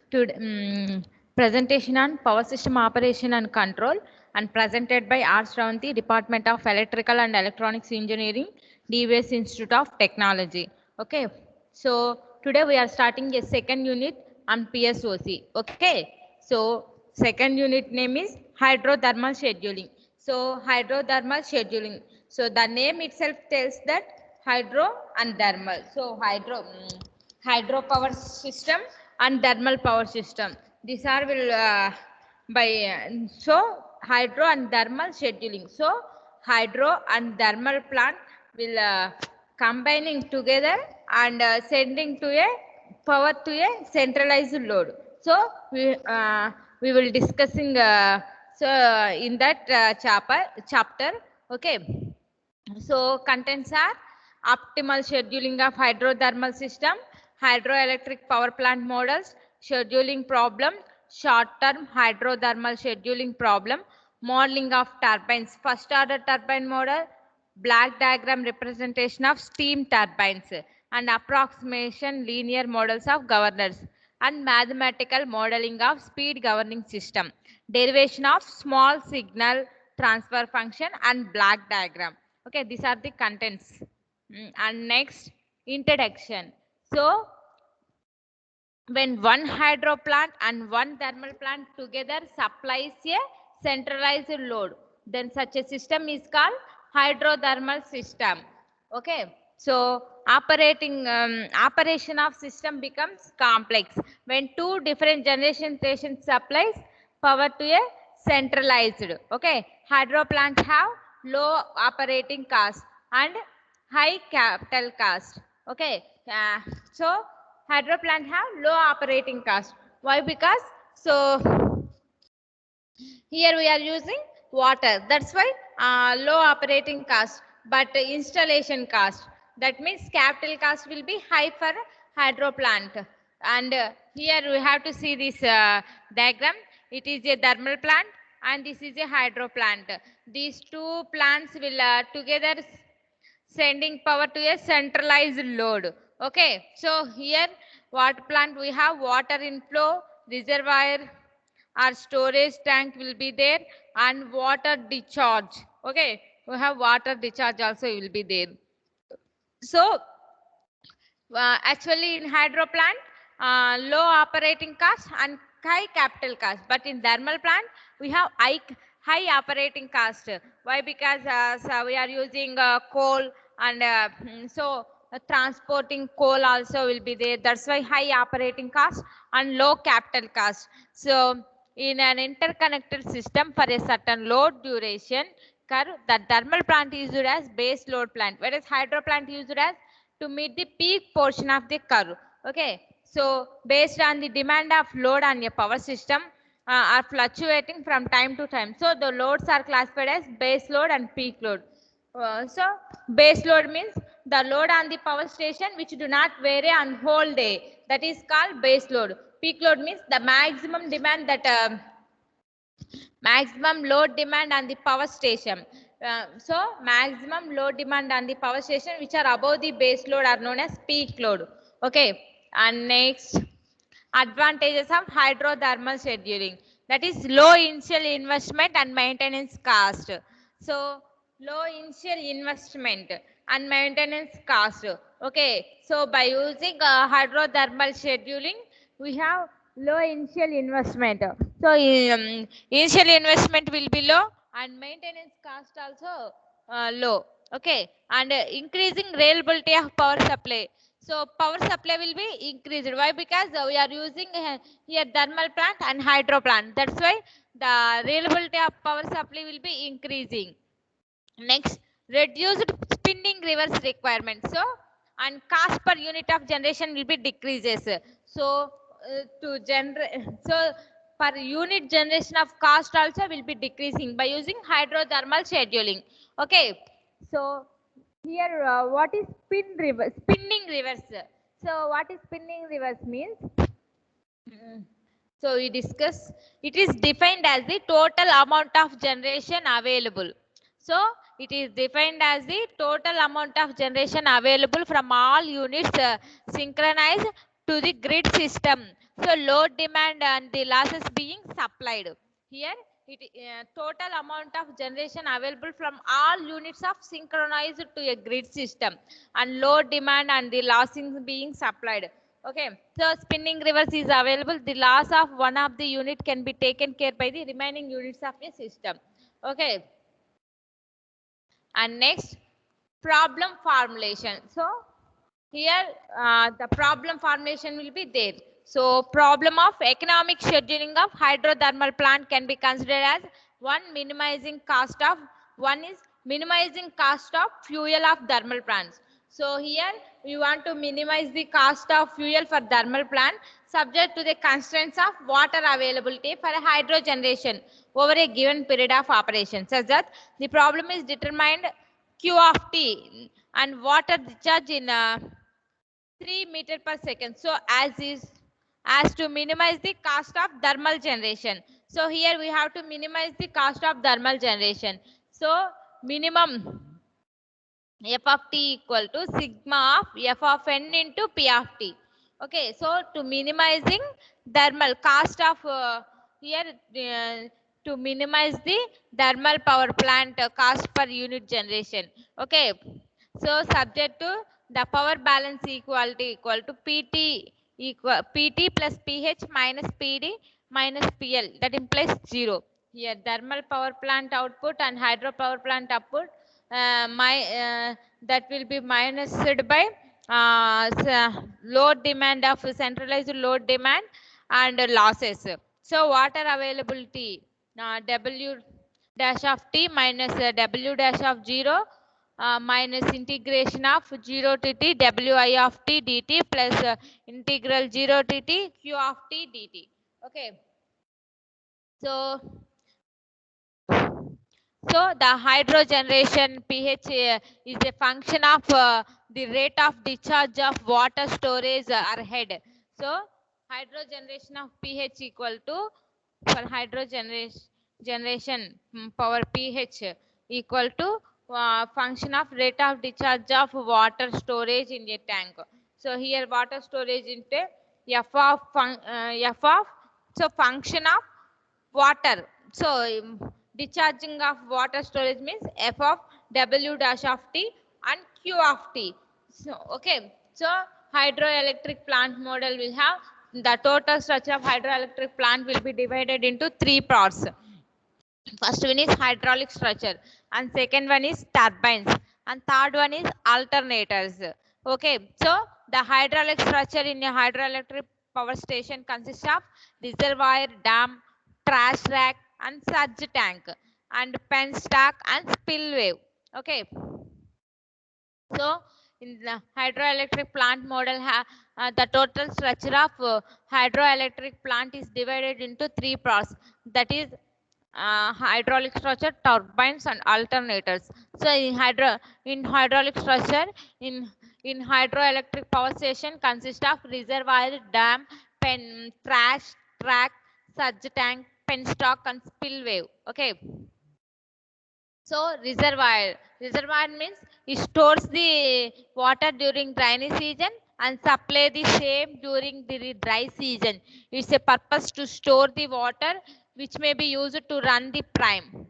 Presentation on power system operation and control, and presented by R. Shravanti, Department of Electrical and Electronics Engineering, DBS Institute of Technology. Okay, so today we are starting a second unit on PSOC. Okay, so second unit name is hydrothermal scheduling. So hydrothermal scheduling. So the name itself tells that hydro and thermal. So hydro power system and thermal power system. These are will so hydro and thermal scheduling. So hydro and thermal plant will combining together and sending to a power to a centralized load. So we will discussing in that chapter. Okay. So contents are optimal scheduling of hydrothermal system, hydroelectric power plant models, scheduling problem, short-term hydrothermal scheduling problem, modeling of turbines, first order turbine model, black diagram representation of steam turbines, and approximation linear models of governors, and mathematical modeling of speed governing system, derivation of small signal transfer function, and black diagram. Okay, these are the contents. And next, introduction. So when one hydro plant and one thermal plant together supplies a centralized load, then such a system is called hydrothermal system. Okay, so operation of system becomes complex when two different generation stations supplies power to a centralized. Okay, hydro plants have low operating cost and high capital cost. Okay, so hydro plant have low operating cost. Why? Because so here we are using water. That's why low operating cost, but installation cost. That means capital cost will be high for hydro plant. And here we have to see this diagram. It is a thermal plant and this is a hydro plant. These two plants will together sending power to a centralized load. Okay, so here water plant we have water inflow, reservoir or storage tank will be there, and water discharge. Okay, we have water discharge also will be there. So actually in hydro plant low operating cost and high capital cost, but in thermal plant we have high operating cost. Why? Because so we are using coal and so transporting coal also will be there. That's why high operating cost and low capital cost. So in an interconnected system for a certain load duration curve, the thermal plant is used as base load plant, whereas hydro plant used as to meet the peak portion of the curve. Okay, so based on the demand of load on a power system are fluctuating from time to time. So the loads are classified as base load and peak load. So base load means the load on the power station which do not vary on whole day. That is called base load. Peak load means the maximum demand that maximum load demand on the power station. So maximum load demand on the power station which are above the base load are known as peak load. Okay, and next, advantages of hydrothermal scheduling. That is low initial investment and maintenance cost. So low initial investment and maintenance cost. Okay, so by using hydrothermal scheduling we have low initial investment. So initial investment will be low and maintenance cost also low. Okay, and increasing reliability of power supply. So power supply will be increased. Why? Because we are using here thermal plant and hydro plant. That's why the reliability of power supply will be increasing. Next, reduced spinning reverse requirement. So and cost per unit of generation will be decreases. So to generate, so per unit generation of cost also will be decreasing by using hydrothermal scheduling. Okay, so here what is spinning reverse? So what is spinning reverse means? So we discuss, it is defined as the total amount of generation available. So it is defined as the total amount of generation available from all units synchronized to the grid system. So load demand and the losses being supplied. Here it total amount of generation available from all units of synchronized to a grid system, and load demand and the losses being supplied. Okay, so spinning reverse is available. The loss of one of the unit can be taken care by the remaining units of a system. Okay, and next, problem formulation. So here the problem formulation will be there. So problem of economic scheduling of hydrothermal plant can be considered as one is minimizing cost of fuel of thermal plants. So here we want to minimize the cost of fuel for thermal plant subject to the constraints of water availability for a hydro generation over a given period of operation, such that the problem is determined Q of T and water discharge in 3 meter per second. So as to minimize the cost of thermal generation. So here we have to minimize the cost of thermal generation. So minimum f of t equal to sigma of f of n into p of t. Okay, so to minimizing thermal cost of here to minimize the thermal power plant cost per unit generation. Okay, so subject to the power balance equality equal to PT equal PT plus PH minus PD minus PL, that implies 0. Here thermal power plant output and hydro power plant output that will be minused by load demand of centralized load demand and losses. So water availability W dash of t minus W dash of 0 minus integration of 0 to t Wi of t dt plus integral 0 to t Q of t dt. Okay. So the hydro generation pH is a function of the rate of discharge of water storage or head. So hydro generation of pH equal to, for hydro generation power pH equal to function of rate of discharge of water storage in a tank. So here water storage into f of so function of water. So discharging of water storage means f of W dash of t and Q of t. So okay, so hydroelectric plant model will have the total structure of hydroelectric plant will be divided into 3 parts. First one is hydraulic structure, and second one is turbines, and third one is alternators. Okay, so the hydraulic structure in a hydroelectric power station consists of reservoir, dam, trash rack, and surge tank, and penstock and spillway. Okay, so in the hydroelectric plant model, the total structure of hydroelectric plant is divided into 3 parts. That is hydraulic structure, turbines, and alternators. So in hydraulic structure, in hydroelectric power station consists of reservoir, dam, trash track, surge tank, penstock, and spillway. Okay. So reservoir means it stores the water during rainy season and supply the same during the dry season. It's a purpose to store the water which may be used to run the prime.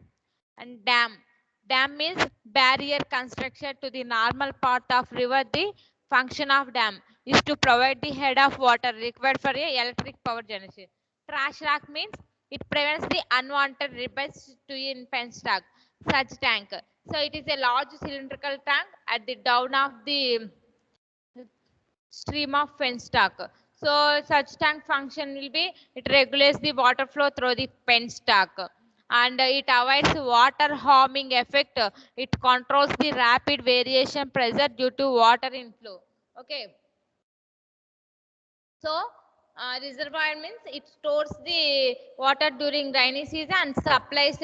And dam means barrier construction to the normal path of river. The function of dam is to provide the head of water required for a electric power generation. Trash rack means it prevents the unwanted ribbons to in penstock. Such tank. So it is a large cylindrical tank at the down of the stream of penstock. So such tank function will be it regulates the water flow through the penstock, and it avoids water harming effect. It controls the rapid variation pressure due to water inflow. Okay. So reservoir means it stores the water during rainy season and supplies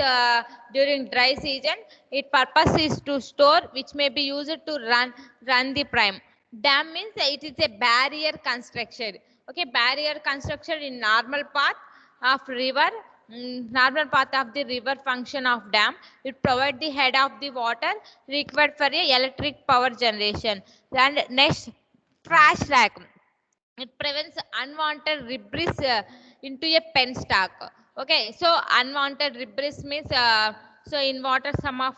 during dry season. Its purpose is to store, which may be used to run the prime. Dam means it is a barrier construction. Okay, barrier construction in normal path of river. Normal path of the river function of dam. It provide the head of the water required for a electric power generation. And next, trash rack. It prevents unwanted ribris into a penstock. Okay, so unwanted ribris means so in water some of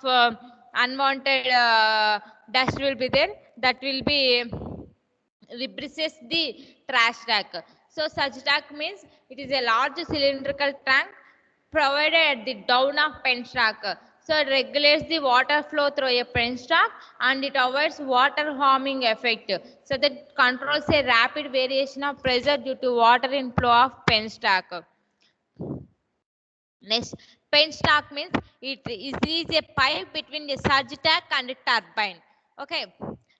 unwanted dust will be there, that will be represents the trash tank. So such tank means it is a large cylindrical tank provided at the down of penstock. So it regulates the water flow through a penstock and it avoids water harming effect. So that controls a rapid variation of pressure due to water inflow of penstock. Next, penstock means it is a pipe between the surge tank and the turbine. Okay.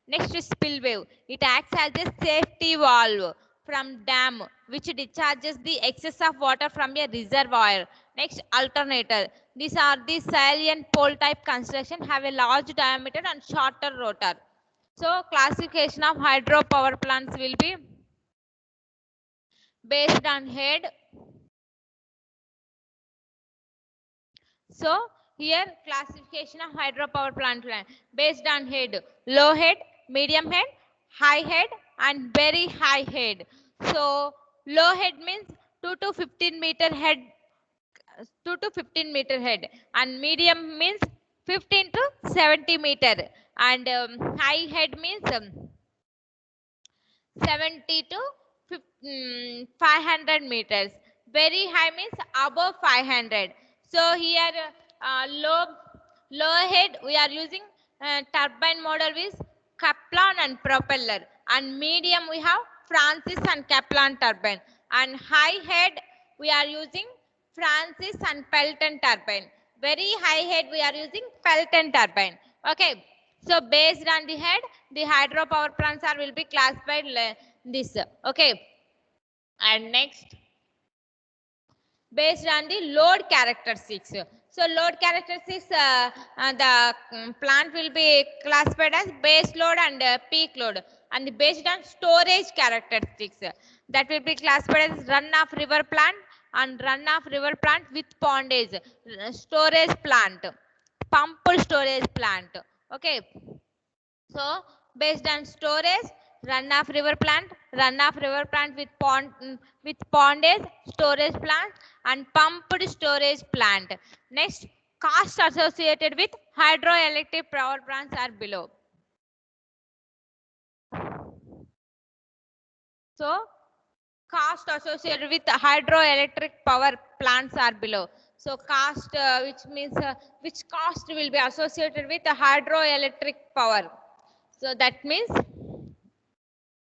Next is spillway. It acts as a safety valve from dam which discharges the excess of water from a reservoir. Next, alternator. These are the salient pole type construction, have a large diameter and shorter rotor. So classification of hydropower plants will be based on head. So here classification of hydropower plant based on head, low head, medium head, high head and very high head. So low head means 2 to 15 meter head, 2 to 15 meter head, and medium means 15 to 70 meter, and high head means 70 to 500 meters. Very high means above 500. So here low head we are using turbine model with Kaplan and propeller, and medium we have Francis and Kaplan turbine, and high head we are using Francis and Pelton turbine. Very high head we are using Pelton turbine. Okay. So based on the head, the hydropower plants are will be classified this. Okay. And next, based on the load characteristics. So load characteristics, the plant will be classified as base load and peak load, and based on storage characteristics, that will be classified as run-off river plant and run-off river plant with pondage, storage plant, pumped storage plant. Okay. So based on storage, run-off river plant with pondage, storage plant, and pumped storage plant. Next, costs associated with hydroelectric power plants are below. So cost associated with hydroelectric power plants are below. So cost, which means which cost will be associated with the hydroelectric power. So that means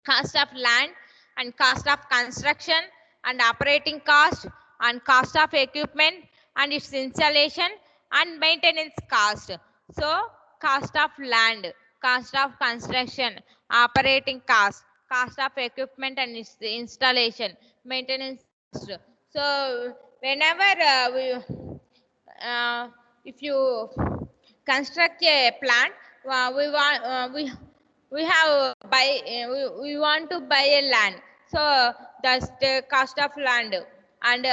cost of land and cost of construction and operating cost and cost of equipment and its installation and maintenance cost. So cost of land, cost of construction, operating cost, cost of equipment and its installation, maintenance cost. So whenever uh, if you construct a plant, we want we have we want to buy a land, so that's the cost of land and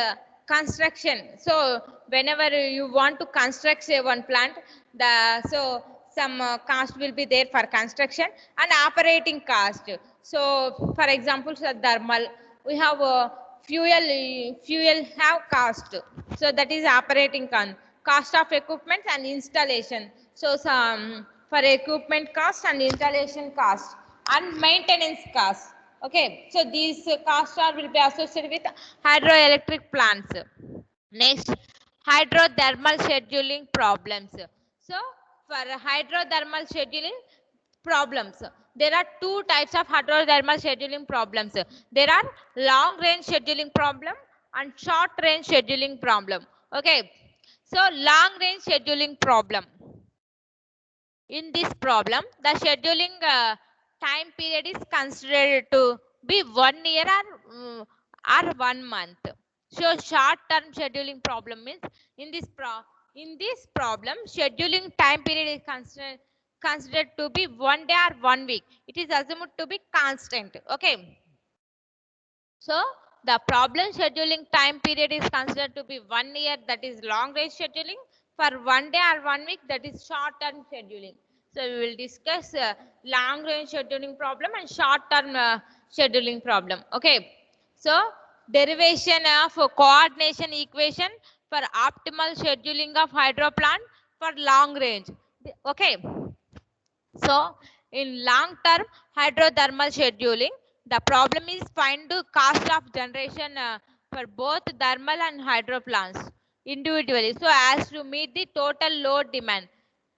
construction. So whenever you want to construct say one plant, the so some cost will be there for construction and operating cost. So for example, so thermal, we have fuel have cost, so that is operating cost of equipment and installation. So some for equipment cost and installation cost and maintenance cost. Okay, so these costs are will be associated with hydroelectric plants. Next, hydrothermal scheduling problems. So for hydrothermal scheduling problems, there are two types of hydrothermal scheduling problems. There are long range scheduling problem and short range scheduling problem. Okay, so long range scheduling problem. In this problem, the scheduling time period is considered to be 1 year or 1 month. So short-term scheduling problem means in this problem, scheduling time period is considered to be 1 day or 1 week. It is assumed to be constant. Okay. So the problem scheduling time period is considered to be 1 year, that is long range scheduling. For 1 day or 1 week, that is short term scheduling. So we will discuss long range scheduling problem and short term scheduling problem. Okay, so derivation of coordination equation for optimal scheduling of hydro plant for long range. Okay, so in long term hydrothermal scheduling, the problem is find the cost of generation for both thermal and hydro plants individually, so as to meet the total load demand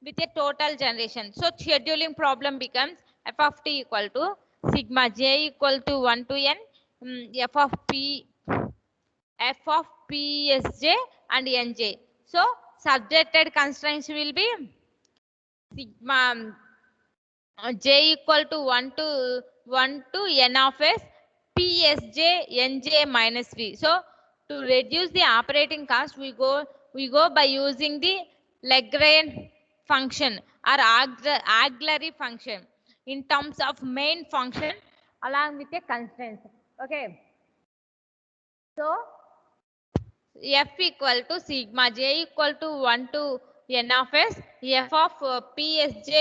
with a total generation. So scheduling problem becomes f of t equal to sigma j equal to 1 to n f of p f of psj and nj. So subjected constraints will be sigma j equal to 1 to n of s psj nj minus v. So to reduce the operating cost, we go by using the Lagrange function or auxiliary function in terms of main function along with a constraint. Okay, so f equal to sigma j equal to 1 to n of s f of psj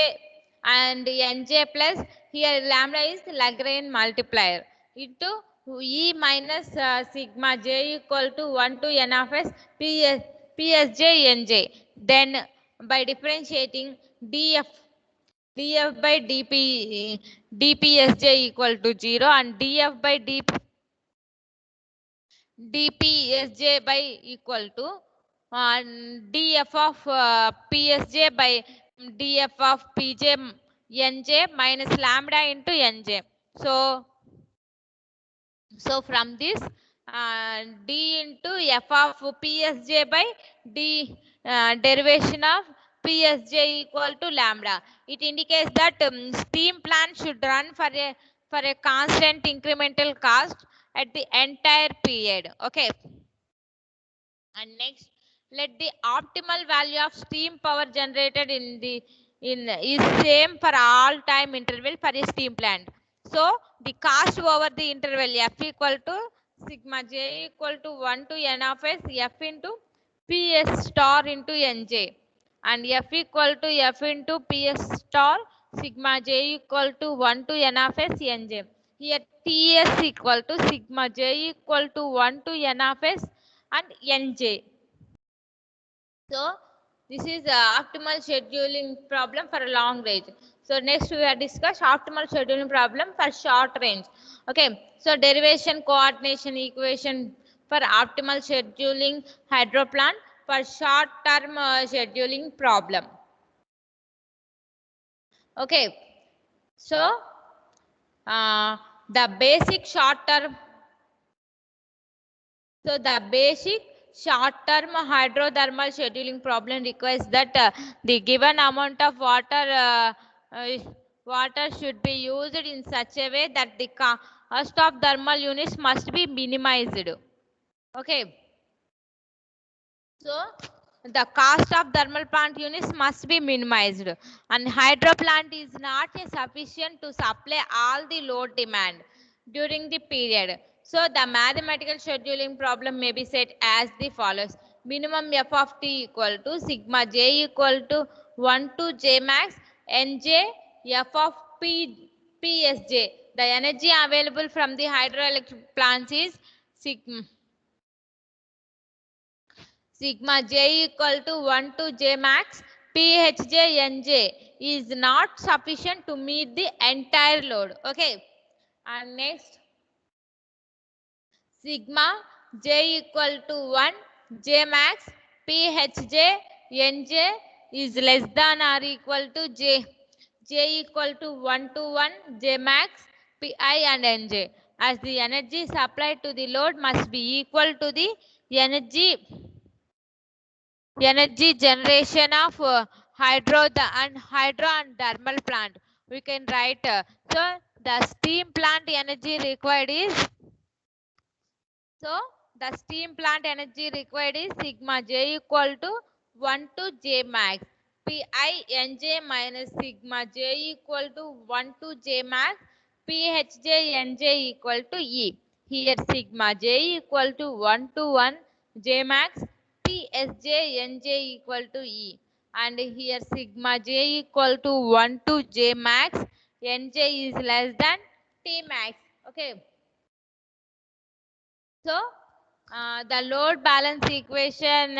and nj plus, here lambda is Lagrange multiplier, into e minus sigma j equal to 1 to n of s psj nj. Then by differentiating df by dpsj equal to 0 and df by dpsj by equal to df of psj by df of pj nj minus lambda into nj. So from this d into f of psj by d derivation of psj equal to lambda, it indicates that steam plant should run for a constant incremental cost at the entire period. Okay, and next, let the optimal value of steam power generated in is same for all time interval for a steam plant. So the cost over the interval f equal to sigma j equal to 1 to n of s f into ps star into nj, and f equal to f into ps star sigma j equal to 1 to n of s nj. Here ts equal to sigma j equal to 1 to n of s and nj. So this is optimal scheduling problem for a long range. So next we will discuss optimal scheduling problem for short range. Okay, so derivation coordination equation for optimal scheduling hydro plant for short term scheduling problem. Okay, so the basic short term So the basic short-term hydrothermal scheduling problem requires that the given amount of uh, water should be used in such a way that the cost of thermal units must be minimized. Okay. So the cost of thermal plant units must be minimized, and hydro plant is not sufficient to supply all the load demand during the period. So the mathematical scheduling problem may be set as the follows. Minimum f of t equal to sigma j equal to 1 to j max nj f of psj. The energy available from the hydroelectric plants is sigma j equal to 1 to j max phj nj is not sufficient to meet the entire load. Okay, and next, sigma j equal to 1 j max phj nj is less than or equal to j equal to 1 to 1 j max pi and nj, as the energy supplied to the load must be equal to the energy generation of hydro and thermal plant. We can write so the steam plant energy required is sigma j equal to 1 to j max pi nj minus sigma j equal to 1 to j max phj nj equal to e. Here sigma j equal to 1 to 1 j max psj nj equal to e, and here sigma j equal to 1 to j max nj is less than t max. Okay. So the load balance equation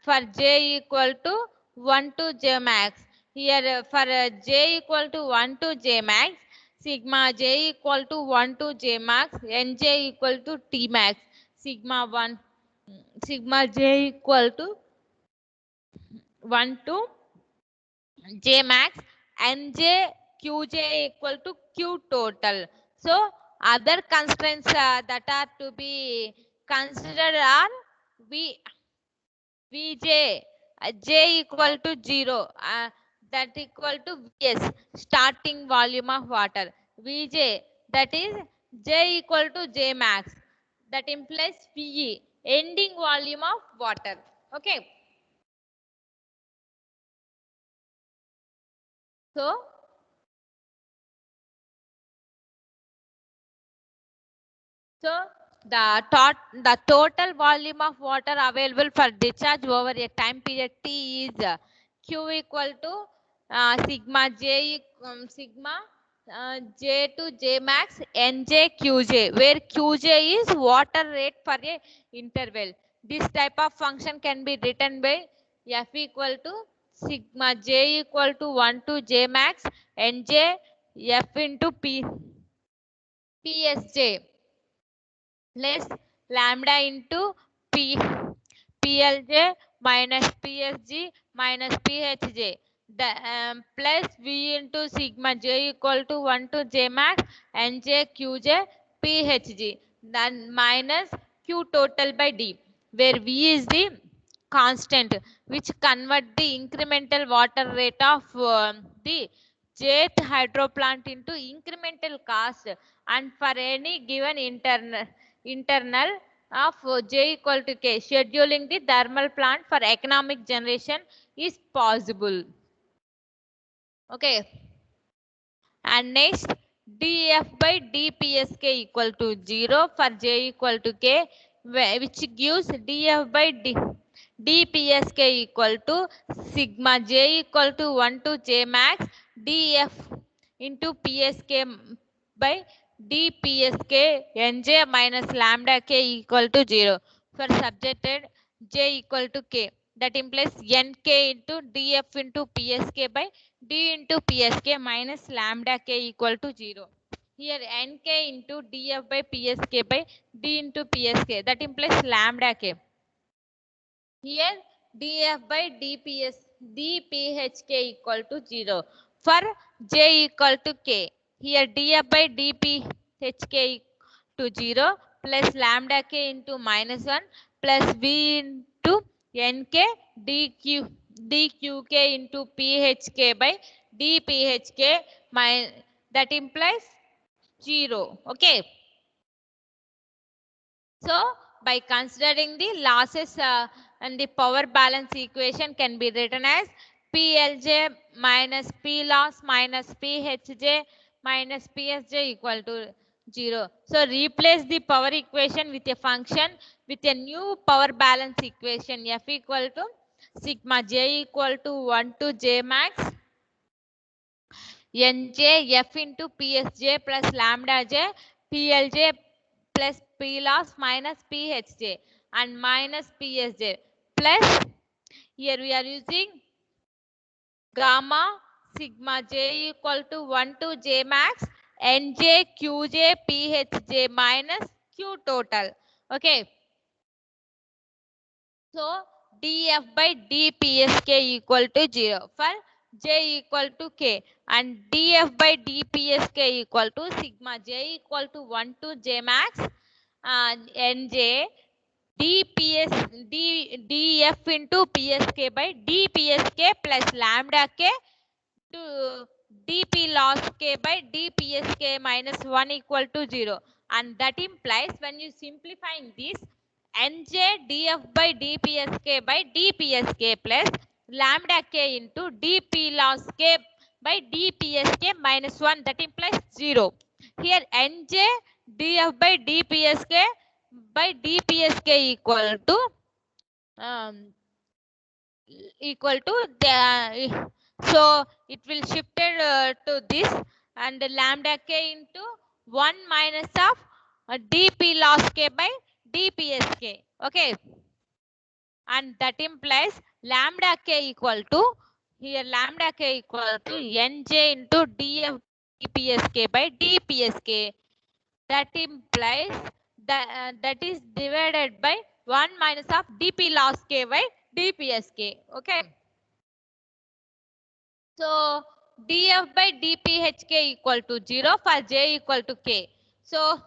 for J equal to 1 to J max. Here for J equal to 1 to J max, sigma J equal to 1 to J max, Nj equal to T max. Sigma 1, sigma J equal to 1 to J max, Nj Qj equal to Q total. So other constraints that are to be considered are Vj, J equal to 0, that equal to Vs, starting volume of water. Vj, that is J equal to J max, that implies Ve, ending volume of water. Okay. So So the total volume of water available for discharge over a time period T is Q equal to sigma sigma J to J max Nj Qj, where Qj is water rate for a interval. This type of function can be written by F equal to sigma J equal to 1 to J max Nj F into PSJ plus lambda into P, PLJ minus PSG minus PHJ. The plus V into sigma J equal to 1 to J max Nj Qj PHG, then minus Q total by D, where V is the constant which convert the incremental water rate of the jth hydro plant into incremental cost, and for any given internal of J equal to K, scheduling the thermal plant for economic generation is possible. Okay. And next, df by dpsk equal to 0 for J equal to K, which gives df by dpsk equal to sigma J equal to 1 to J max df into psk by dpsk nj minus lambda k equal to 0 for subjected J equal to K, that implies nk into df into psk by d into psk minus lambda k equal to 0. Here nk into df by psk by d into psk, that implies lambda k. Here df by dphk equal to 0 for J equal to K. Here df by dphk to 0 plus lambda k into minus 1 plus v into nk dqk into phk by dphk, that implies 0. Okay. So by considering the losses and the power balance equation can be written as PLJ minus P loss minus PHJ minus PSJ equal to 0. So replace the power equation with a function with a new power balance equation F equal to sigma J equal to 1 to J max Nj F into PSJ plus lambda J PLJ plus P loss minus PHJ and minus PSJ plus, here we are using gamma sigma J equal to 1 to J max Nj Qj PHJ minus Q total. Okay. So df by dpsk equal to 0 for J equal to K, and df by dpsk equal to sigma J equal to 1 to J max Nj dps df into psk by dpsk plus lambda k to dp loss k by dpsk minus 1 equal to 0, and that implies when you simplifying this nj df by dpsk by dpsk plus lambda k into dp loss k by dpsk minus 1, that implies 0. Here nj df by dpsk by dpsk um, equal to the, so it will shifted to this, and lambda k into 1 minus of dp loss k by dpsk. Okay, and that implies lambda k equal to, here lambda k equal to nj into df by dpsk by dpsk. That implies that is divided by 1 minus of dp loss k by dpsk. Okay, so df by dphk equal to 0 for j equal to k. So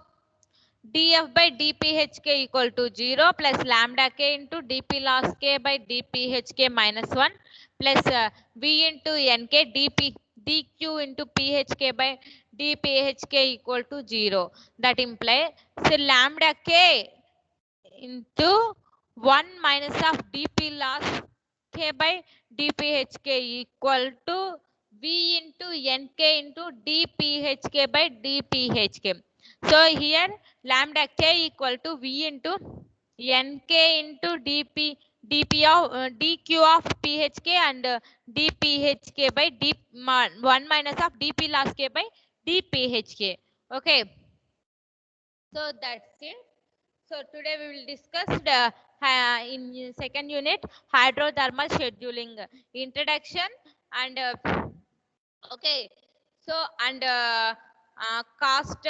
df by dphk equal to 0 plus lambda k into dp loss k by dphk minus 1 plus v into nk dq into phk by dphk equal to 0. That implies, so lambda k into 1 minus of dp loss k by dphk equal to v into nk into dphk by dphk. So here lambda k equal to v into nk into dp of dq of phk and dphk by 1 minus of dp loss k by dphk. Okay, so that's it. So today we will discuss in second unit hydrothermal scheduling introduction and okay. So and cost,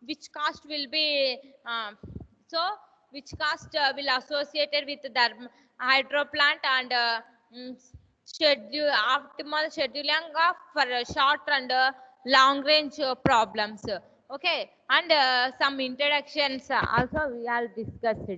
which cost will be so which cost will associated with the hydro plant and schedule optimal scheduling of for short and long range problems. Okay, and some introductions also we are discussed.